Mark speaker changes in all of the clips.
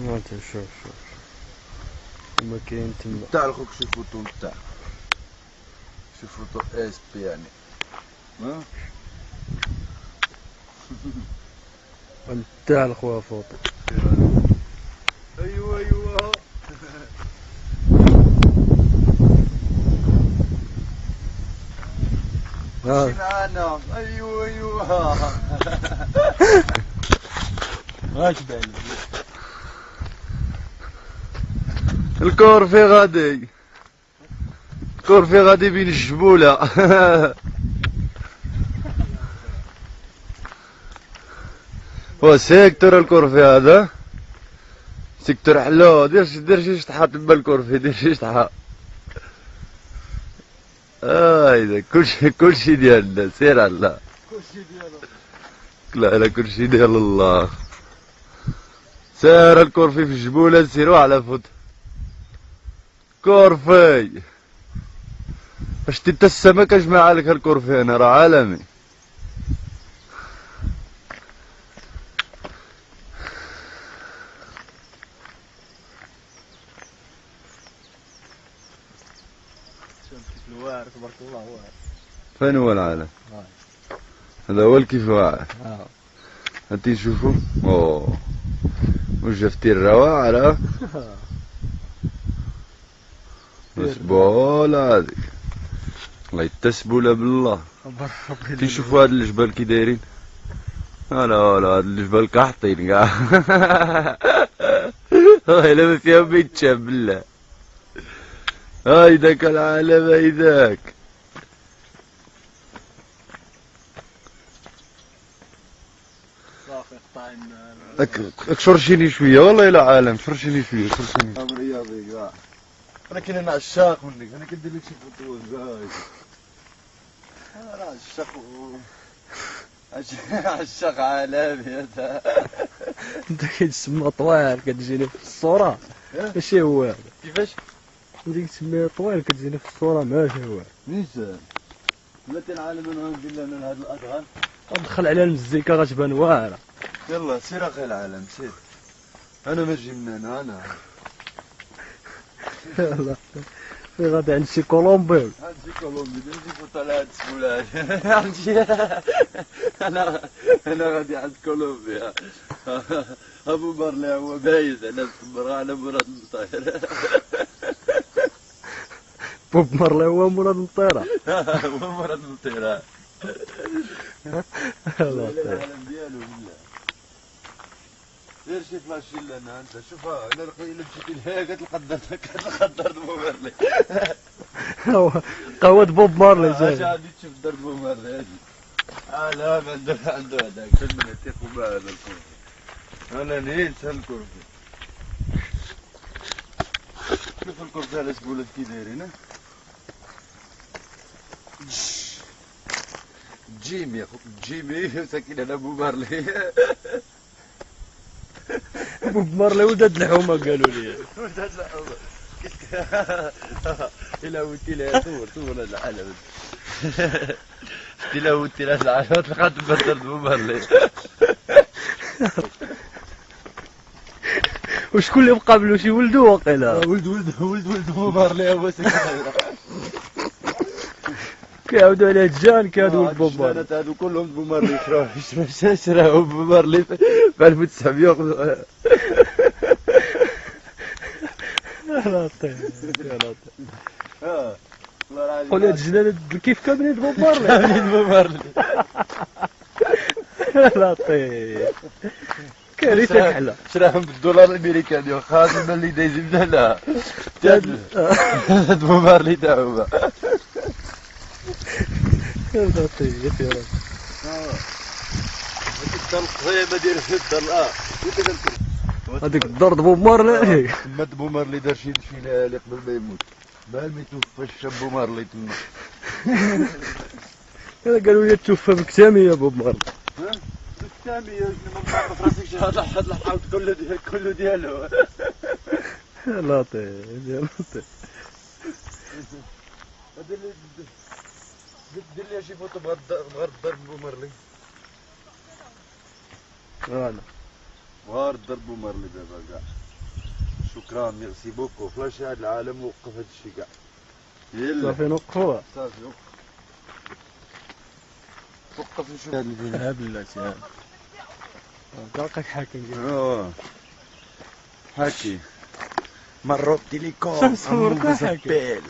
Speaker 1: انت شوف هما كاين تما
Speaker 2: تاع اخوك شي فوتو نتاع شي فوتو اس بي يعني ها
Speaker 1: نتاع الخوا فوطو.
Speaker 2: ايوا ايوا مشي معانا ايوا ايوا
Speaker 1: هاك باين
Speaker 2: الكورفي غادي الكورفي غادي بين الجبولة هو سيكتور الكورفي هذا سيكتور حلو. دير شي شطحة تما الكورفي دير شي شطحة. هايدا كلشي ديالنا سير على
Speaker 1: كلشي ديالو.
Speaker 2: لا كلشي ديال الله. سير الكورفي في الجبولة سيروا على فوت كورفي. شتي انت السمك اجمع لك الكورفي هنا راه عالمي.
Speaker 1: الواعر تبارك الله واعر.
Speaker 2: فين هو العالم؟ هذا هو الكيف واعر. هانتي نشوفو اوه وجفتي الرواعر مسبولة هاديك الله يتسبولا بالله. تيشوفوا هاد الجبال كي دايرين. لا هاد الجبال كاحطين كاع الا ما فيها ما يتشاف بالله. هايداك العالم هايداك.
Speaker 1: صافي قطعنا.
Speaker 2: راك شرشيني شويه والله الا عالم شرشيني شويه شرشيني. امر رياضي كاع. انا كاين عشاق منك انا كندير لك شي فوتوز هاي. انا عشاق عالمي انت.
Speaker 1: انت كتسمى طوال كتجيني في الصورة ماشي هو هذا.
Speaker 2: كيفاش؟
Speaker 1: وليك تسميها طوال كتجيني في الصورة ماشي هو.
Speaker 2: نيسان بلاتي العالم انا ندير لنا هاد الادغال.
Speaker 1: دخل على المزيكا غتبان واعرة.
Speaker 2: يلا سير اخي العالم سير. انا ماشي من هنا انا.
Speaker 1: يلا في غادي عند شي كولومبي.
Speaker 2: عندي كولومبي نجي فوت على هاد السبولات. عندي انا غادي عند كولومبيا. ابو مارلي هو بايز على الصبر على مراد الطاير.
Speaker 1: بوب مارلي هو مراد الطيرة.
Speaker 2: هو مراد الطير.
Speaker 1: الله
Speaker 2: العالم ديالو بالله. دير شي فلاشي لنا انت شوفها انا الا مشيتي لها كتلقى بوب مارلي.
Speaker 1: قهوة بوب مارلي
Speaker 2: اش
Speaker 1: جاي.
Speaker 2: غادي تشوف دار بوب مارلي هادي. لا ما عنده هذاك فين من يتيقوا مع هذا الكرسي. انا نيت هالكرسي. شوف الكرسي على سبولات كي دايرين. جيمي يا خوك جيمي ساكن على بوب مارلي.
Speaker 1: بوب مارلي ولداد الحومة قالوا لي.
Speaker 2: ولداد الحومة. إلا ودي لها صور هذا العالم. إلا ودي لها العالم تلقى تبدل بوب مارلي.
Speaker 1: وشكون اللي مقابلو شي ولدو واقيلا.
Speaker 2: ولد بوب مارلي هو ساكن.
Speaker 1: كيعاودوا عليه جان كادو ولد بوب مارلي.
Speaker 2: الجانات هادو كلهم بوب مارلي شراو بوب مارلي في 1900.
Speaker 1: يا لطيف يا لطيف.
Speaker 2: والله العظيم.
Speaker 1: قول هاد الجنان كيف كاملين بوب مارلي.
Speaker 2: كاملين بوب مارلي.
Speaker 1: يا لطيف. كارثة كحلة.
Speaker 2: شراهم بالدولار الامريكاني وخازن اللي دايزين لا هاد بوب مارلي تاعو.
Speaker 1: يا لطيف يا لطيف.
Speaker 2: القصيمة ديال الدار
Speaker 1: هذيك الدار بوب مارلي.
Speaker 2: تما بوب مارلي دار شي ليالي قبل ما يموت. بال ما يتوفى الشاب بوب مارلي تما.
Speaker 1: قالوا لي توفى بكتامية بوب مارلي.
Speaker 2: بكتامية ما فراسك شي هاد الحوت كله ديالو.
Speaker 1: يا لطيف يا لطيف.
Speaker 2: دير لي شي فوتو بغا الدار بوب مارلي.
Speaker 1: فوالا
Speaker 2: غار الدار بوب مارلي دابا كاع. شكرا ميرسي بوكو. فلاش هاد العالم وقف هاد الشي كاع. يلا
Speaker 1: صافي نوقفوها.
Speaker 2: صافي وقف نشوف هاد الفيلم.
Speaker 1: ها بلاتي ها. باقي حاكم
Speaker 2: حكي مرة تيليكوم
Speaker 1: صورتها حكي.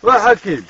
Speaker 2: وحكيم